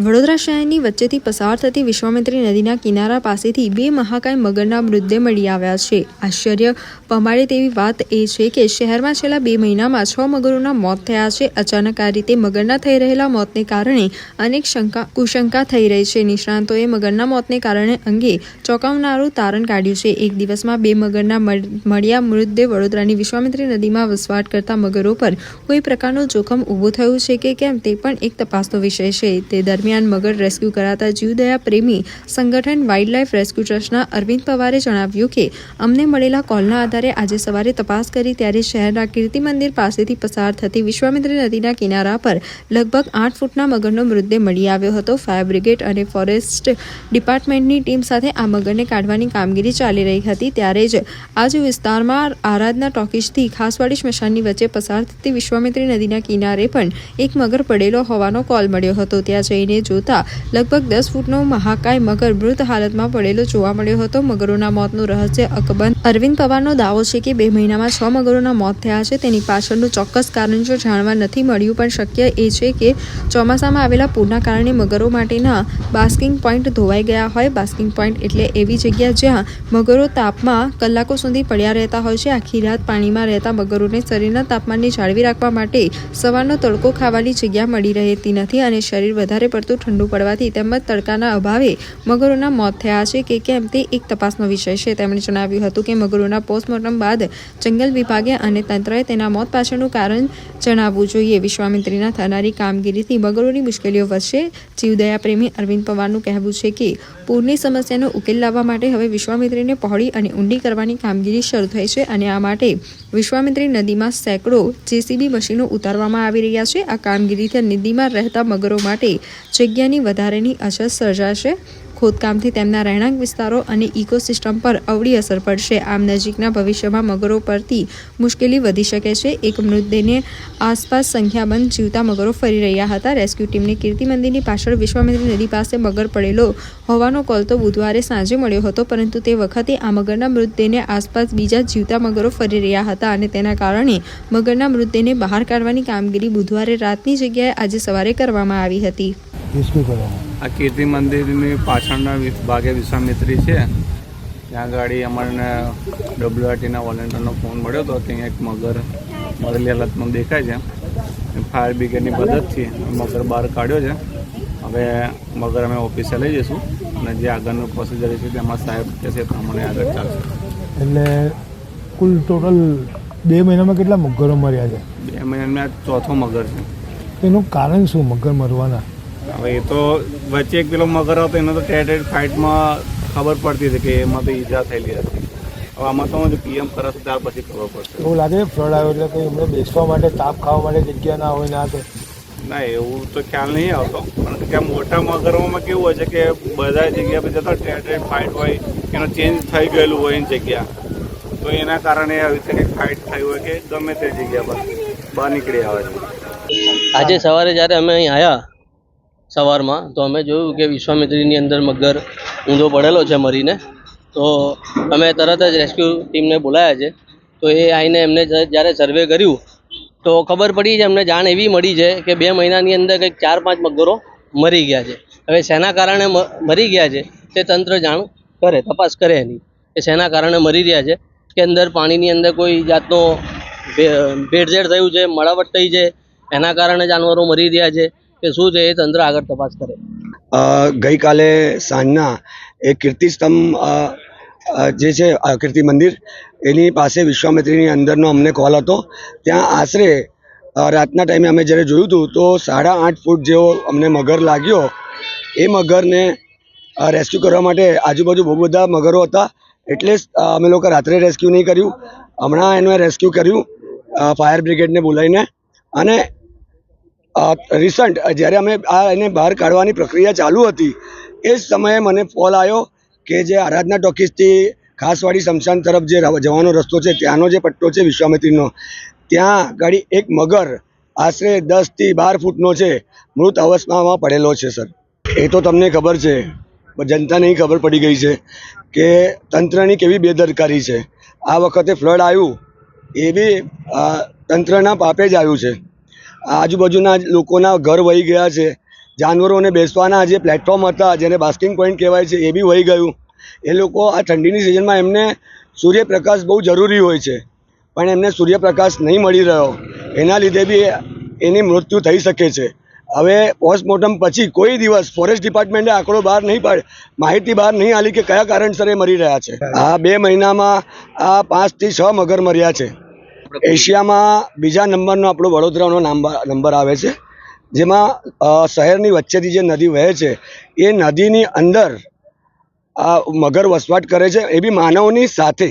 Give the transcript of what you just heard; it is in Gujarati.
વડોદરા શહેરની વચ્ચેથી પસાર થતી વિશ્વામિત્રી નદીના કિનારા પાસેથી બે મહાકાય મગરના મૃતદેહ મળી આવ્યા છે। આશ્ચર્ય પમાડે તેવી વાત એ છે કે શહેરમાં છેલ્લા 2 મહિનામાં 6 મગરોના મોત થયા છે। અચાનક આ રીતે મગરના થઈ રહેલા મોતને કારણે અનેક કુશંકા થઈ રહી છે। નિષ્ણાંતોએ મગરના મોતને કારણે અંગે ચોંકાવનારું તારણ કાઢ્યું છે। એક દિવસમાં 2 મગરના મળ્યા મૃતદેહ વડોદરાની વિશ્વામિત્રી નદીમાં વસવાટ કરતા મગરો પર કોઈ પ્રકારનું જોખમ ઊભું થયું છે કે કેમ તે પણ એક તપાસનો વિષય છે। તે દરમિયાન મગર રેસ્ક્યુ કરાતા જીવદયા પ્રેમી સંગઠન વાઇલ્ડલાઇફ રેસ્ક્યુ ટ્રસ્ટના અરવિંદ પવારે જણાવ્યું કે અમને મળેલા કોલના આધારે આજે સવારે તપાસ કરી ત્યારે શહેરના કીર્તિ મંદિર પાસેથી પસાર થતી વિશ્વામિત્રી નદીના કિનારા પર લગભગ 8 ફૂટના મગરનો મૃતદેહ મળી આવ્યો હતો। ફાયર બ્રિગેડ અને ફોરેસ્ટ ડિપાર્ટમેન્ટની ટીમ સાથે આ મગરને કાઢવાની કામગીરી ચાલી રહી હતી ત્યારે જ આજ વિસ્તારમાં આરાધના ટોકીઝથી ખાસવાડી સ્મશાનની વચ્ચે પસાર થતી વિશ્વામિત્રી નદીના કિનારે પણ એક મગર પડેલો હોવાનો કોલ મળ્યો હતો। ત્યાં જઈને જોતા લગભગ 10 ફૂટનો મહાકાય મગર મૃત હાલતમાં પડેલો જોવા મળ્યો હતો। મગરોના મોતનું રહસ્ય અકબંધ। અરવિંદ પવારનો દાવો છે કે 2 મહિનામાં 6 મગરોના મોત થયા છે। તેની પાછળનું ચોક્કસ કારણ જો જાણવા નથી મળ્યું પણ શક્ય એ છે કે ચોમાસામાં આવેલા પૂરના કારણે મગરો માટેના બાસ્કિંગ પોઈન્ટ ધોવાઈ ગયા હોય। બાસ્કિંગ પોઈન્ટ એટલે એવી જગ્યા જ્યાં મગરો તાપમાં કલાકો સુધી પડ્યા રહેતા હોય છે। આખી રાત પાણીમાં રહેતા મગરોને શરીરના તાપમાનને જાળવી રાખવા માટે સવારનો તડકો ખાવાની જગ્યા મળી રહેતી નથી અને શરીર વધારે પડતું ઠંડુ પડવાથી તેમજ તડકાના અભાવે મગરોના મોત થયા છે કે કેમ તે એક તપાસનો વિષય છે। તેમણે જણાવ્યું હતું કે મગરોના પોસ્ટમોર્ટમ બાદ જંગલ વિભાગે અને તંત્રએ તેના મોત પાછળનું કારણ જણાવવું જોઈએ। વિશ્વામિત્રીના થનારી કામગીરીથી મગરોની મુશ્કેલીઓ વધશે। જીવદયા પ્રેમી અરવિંદ પવારનું કહેવું છે કે પૂરની સમસ્યાનો ઉકેલ લાવવા માટે હવે વિશ્વામિત્રીને પહોળી અને ઊંડી કરવાની કામગીરી શરૂ થઈ છે અને આ માટે વિશ્વામિત્રી નદીમાં સેંકડો જેસીબી મશીનો ઉતારવામાં આવી રહ્યા છે। આ કામગીરીથી નદીમાં રહેતા મગરો માટે જગ્યાની વધારેની અછત સર્જાશે। ખોદકામથી તેમના રહેણાંક વિસ્તારો અને ઇકોસિસ્ટમ પર અવળી અસર પડશે। આમ નજીકના ભવિષ્યમાં મગરો પરથી મુશ્કેલી વધી શકે છે। એક મૃતદેહની આસપાસ સંખ્યાબંધ જીવતા મગરો ફરી રહ્યા હતા। રેસ્ક્યુ ટીમને કીર્તિ મંદિરની પાછળ વિશ્વામિત્રી નદી પાસે મગર પડેલો હોવાનો કોલ તો બુધવારે સાંજે મળ્યો હતો પરંતુ તે વખતે આ મગરના મૃતદેહની આસપાસ બીજા જીવતા મગરો ફરી રહ્યા હતા અને તેના કારણે મગરના મૃતદેહને બહાર કાઢવાની કામગીરી બુધવારે રાતની જગ્યાએ આજે સવારે કરવામાં આવી હતી। આ કીર્તિ મંદિરની પાછળના ભાગે વિશ્વામિત્રી છે ત્યાં ગાડી અમારે ડબ્લ્યુઆરટીના વોલેન્ટિયરનો ફોન મળ્યો હતો ત્યાં એક મગર મરેલી હાલતમાં દેખાય છે। ફાયર બ્રિગેડની મદદથી મગર બહાર કાઢ્યો છે। હવે મગર અમે ઓફિસે લઈ જઈશું અને જે આગળનું પ્રોસિજર છે તેમાં સાહેબ કહેશે પ્રમાણે આગળ ચાલશે। એટલે કુલ ટોટલ 2 મહિનામાં કેટલા મગરો મર્યા છે? 2 મહિનામાં ચોથો મગર છે। એનું કારણ શું મગર મરવાના? હવે એ તો વચ્ચે એક પેલો મગર હતો એનો તો ટેટ ફાઇટમાં ખબર પડતી હતી કે એમાં તો ઈજા થયેલી હતી। હવે આમાં તો પીએમ કરે છે ત્યાર પછી ખબર પડશે। એવું લાગે ફ્લડ આવ્યો એટલે કંઈ એમને બેસવા માટે તાપ ખાવા માટે જગ્યા ના હોય ના તો ના એવું તો ખ્યાલ નહીં આવતો પણ કે મોટા મગરોમાં કેવું હોય છે કે બધા જગ્યા પર જતા ટેટ ફાઇટ હોય એનો ચેન્જ થઈ ગયેલું હોય એની જગ્યા તો એના કારણે આવી રીતે કંઈક ફાઇટ થઈ હોય કે ગમે તે જગ્યા પર બહાર નીકળી આવે છે। આજે સવારે જ્યારે અમે અહીં આવ્યા સવારમાં તો અમે જોયું કે વિશ્વામિત્રીની અંદર મગર ઊંધો પડેલો છે મરીને। તો અમે તરત જ રેસ્ક્યુ ટીમને બોલાવ્યા છે। તો એ આવીને એમને જ્યારે સર્વે કર્યું તો ખબર પડી છે, અમને જાણ એવી મળી છે કે 2 મહિનાની અંદર કંઈક 4-5 મગરો મરી ગયા છે। હવે શેના કારણે મરી ગયા છે તે તંત્ર જાણ કરે, તપાસ કરે એની કે શેના કારણે મરી રહ્યા છે કે અંદર પાણીની અંદર કોઈ જાતનો ભેળસેળ થયું છે, મળાવટ થઈ છે એના કારણે જાનવરો મરી રહ્યા છે કે શું છે એ તંત્ર આગળ તપાસ કરે। ગઈકાલે સાંજના એક કીર્તિસ્તંભ જે છે કીર્તિ મંદિર એની પાસે વિશ્વામિત્રીની અંદરનો અમને કોલ હતો। ત્યાં આશરે રાતના ટાઈમે અમે જ્યારે જોયું હતું તો 8.5 ફૂટ જેવો અમને મગર લાગ્યો। એ મગરને રેસ્ક્યુ કરવા માટે આજુબાજુ બહુ બધા મગરો હતા એટલે અમે લોકો રાત્રે રેસ્ક્યુ નહીં કર્યું। હમણાં એનું રેસ્ક્યુ કર્યું ફાયર બ્રિગેડને બોલાવીને અને રિસન્ટ જ્યારે અમે એને બહાર કાઢવાની પ્રક્રિયા ચાલુ હતી એ જ સમયે મને કોલ આવ્યો કે જે આરાધના ટોકીઝથી ખાસવાડી સ્મશાન તરફ જે જવાનો રસ્તો છે ત્યાંનો જે પટ્ટો છે વિશ્વામિત્રીનો ત્યાં ગાડી એક મગર આશરે 10 થી 12 ફૂટનો છે મૃત અવસ્થામાં પડેલો છે। સર એ તો તમને ખબર છે, જનતાને ખબર પડી ગઈ છે કે તંત્રની કેવી બેદરકારી છે। આ વખતે ફ્લડ આવ્યું એ બી તંત્રના પાપે જ આવ્યું છે। આજુબાજુના લોકોના ઘર વહી ગયા છે જાનવરોને બેસવાના જે પ્લેટફોર્મ હતા, જેને બાસ્કિંગ પોઈન્ટ કહેવાય છે, એ બી વહી ગયું. એ લોકો આ ઠંડીની સિઝનમાં એમને સૂર્યપ્રકાશ બહુ જરૂરી હોય છે, પણ એમને સૂર્યપ્રકાશ નહીં મળી રહ્યો. એના લીધે બી એની મૃત્યુ થઈ શકે છે. હવે પોસ્ટમોર્ટમ પછી કોઈ દિવસ ફોરેસ્ટ ડિપાર્ટમેન્ટે આંકડો બહાર નહીં પાડે, માહિતી બહાર નહીં આલી કે કયા કારણસર એ મરી રહ્યા છે. આ 2 મહિનામાં આ 5 થી 6 મગર મર્યા છે. એશિયામાં બીજા નંબરનો આપણો વડોદરાનો નંબર આવે છે, જેમાં શહેરની વચ્ચેથી જે નદી વહે છે એ નદીની અંદર આ મગર વસવાટ કરે છે, એ બી માનવની સાથે.